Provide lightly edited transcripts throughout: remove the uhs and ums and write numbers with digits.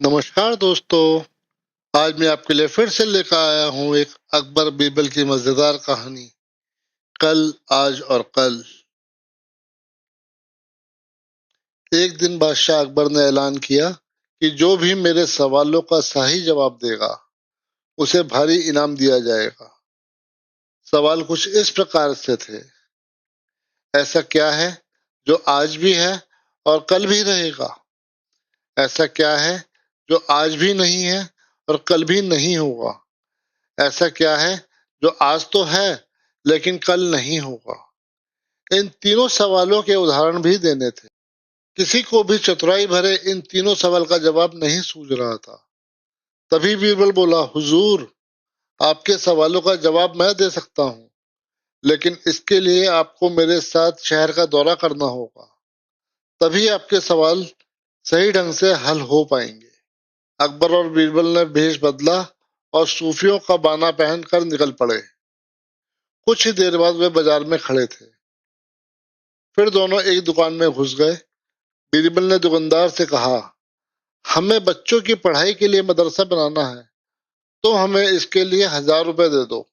नमस्कार दोस्तों। आज मैं आपके लिए फिर से लेकर आया हूँ एक अकबर बीरबल की मजेदार कहानी। कल, आज और कल। एक दिन बादशाह अकबर ने ऐलान किया कि जो भी मेरे सवालों का सही जवाब देगा उसे भारी इनाम दिया जाएगा। सवाल कुछ इस प्रकार से थे। ऐसा क्या है जो आज भी है और कल भी रहेगा? ऐसा क्या है जो आज भी नहीं है और कल भी नहीं होगा? ऐसा क्या है जो आज तो है लेकिन कल नहीं होगा? इन तीनों सवालों के उदाहरण भी देने थे। किसी को भी चतुराई भरे इन तीनों सवाल का जवाब नहीं सूझ रहा था। तभी बीरबल बोला, हुजूर, आपके सवालों का जवाब मैं दे सकता हूँ, लेकिन इसके लिए आपको मेरे साथ शहर का दौरा करना होगा। तभी आपके सवाल सही ढंग से हल हो पाएंगे। अकबर और बीरबल ने भेष बदला और सूफियों का बाना पहनकर निकल पड़े। कुछ ही देर बाद वे बाजार में खड़े थे। फिर दोनों एक दुकान में घुस गए। बीरबल ने दुकानदार से कहा, हमें बच्चों की पढ़ाई के लिए मदरसा बनाना है, तो हमें इसके लिए 1000 रुपए दे दो।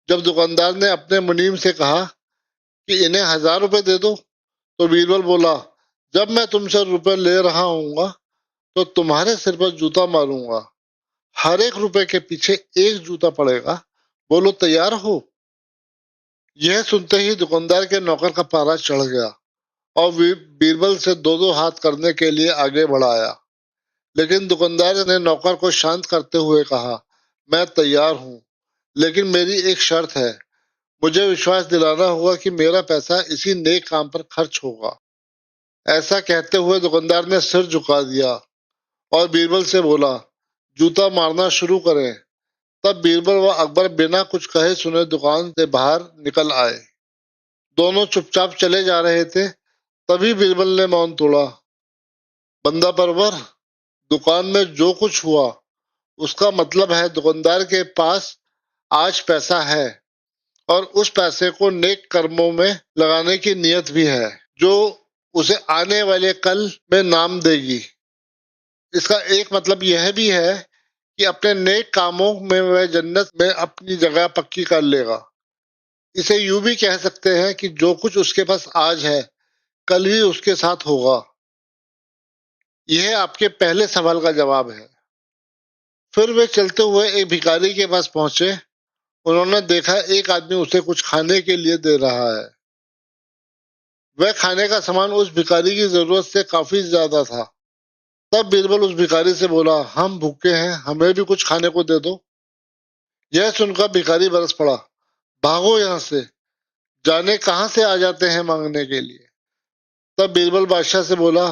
जब दुकानदार ने अपने मुनीम से कहा कि इन्हें 1000 रुपए दे दो, तो बीरबल बोला, जब मैं तुमसे रुपए ले रहा हूँ तो तुम्हारे सिर पर जूता मारूंगा। हर एक रुपए के पीछे एक जूता पड़ेगा। बोलो, तैयार हो? यह सुनते ही दुकानदार के नौकर का पारा चढ़ गया और बीरबल से दो दो हाथ करने के लिए आगे बढ़ाया। लेकिन दुकानदार ने नौकर को शांत करते हुए कहा, मैं तैयार हूँ, लेकिन मेरी एक शर्त है। मुझे विश्वास दिलाना होगा कि मेरा पैसा इसी नेक काम पर खर्च होगा। ऐसा कहते हुए दुकानदार ने सिर झुका दिया और बीरबल से बोला, जूता मारना शुरू करें। तब बीरबल व अकबर बिना कुछ कहे सुने दुकान से बाहर निकल आए। दोनों चुपचाप चले जा रहे थे। तभी बीरबल ने मौन तोड़ा, बंदा परवर, दुकान में जो कुछ हुआ उसका मतलब है दुकानदार के पास आज पैसा है और उस पैसे को नेक कर्मों में लगाने की नियत भी है, जो उसे आने वाले कल में नाम देगी। इसका एक मतलब यह भी है कि अपने नेक कामों में वह जन्नत में अपनी जगह पक्की कर लेगा। इसे यूं भी कह सकते हैं कि जो कुछ उसके पास आज है कल भी उसके साथ होगा। यह आपके पहले सवाल का जवाब है। फिर वे चलते हुए एक भिखारी के पास पहुंचे। उन्होंने देखा एक आदमी उसे कुछ खाने के लिए दे रहा है। वह खाने का सामान उस भिखारी की जरूरत से काफी ज्यादा था। तब बीरबल उस भिखारी से बोला, हम भूखे हैं, हमें भी कुछ खाने को दे दो। यह सुनकर भिखारी बरस पड़ा, भागो यहाँ से, जाने कहाँ से आ जाते हैं मांगने के लिए। तब बीरबल बादशाह से बोला,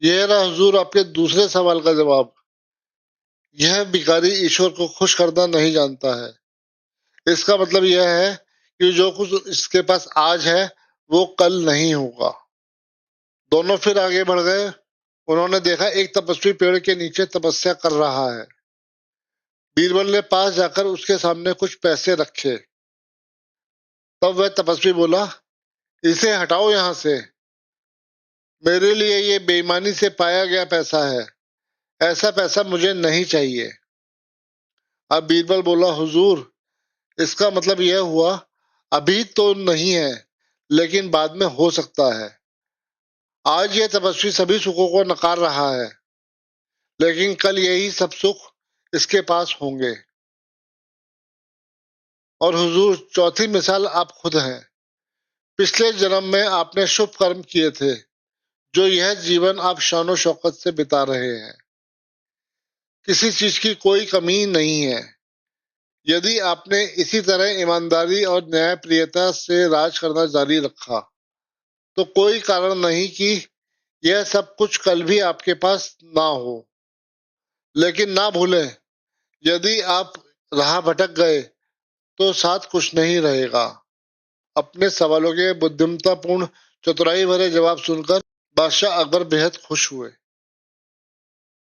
यह रहा हुजूर आपके दूसरे सवाल का जवाब। यह भिखारी ईश्वर को खुश करना नहीं जानता है। इसका मतलब यह है कि जो कुछ इसके पास आज है वो कल नहीं होगा। दोनों फिर आगे बढ़ गए। उन्होंने देखा एक तपस्वी पेड़ के नीचे तपस्या कर रहा है। बीरबल ने पास जाकर उसके सामने कुछ पैसे रखे। तब वह तपस्वी बोला, इसे हटाओ यहाँ से, मेरे लिए ये बेईमानी से पाया गया पैसा है। ऐसा पैसा मुझे नहीं चाहिए। अब बीरबल बोला, हुजूर, इसका मतलब यह हुआ, अभी तो नहीं है लेकिन बाद में हो सकता है। आज यह तपस्वी सभी सुखों को नकार रहा है, लेकिन कल यही सब सुख इसके पास होंगे। और हुजूर, चौथी मिसाल आप खुद हैं। पिछले जन्म में आपने शुभ कर्म किए थे, जो यह जीवन आप शानो शौकत से बिता रहे हैं। किसी चीज की कोई कमी नहीं है। यदि आपने इसी तरह ईमानदारी और न्यायप्रियता से राज करना जारी रखा, तो कोई कारण नहीं कि यह सब कुछ कल भी आपके पास ना हो। लेकिन ना भूलें, यदि आप राह भटक गए तो साथ कुछ नहीं रहेगा। अपने सवालों के बुद्धिमत्तापूर्ण चतुराई भरे जवाब सुनकर बादशाह अकबर बेहद खुश हुए।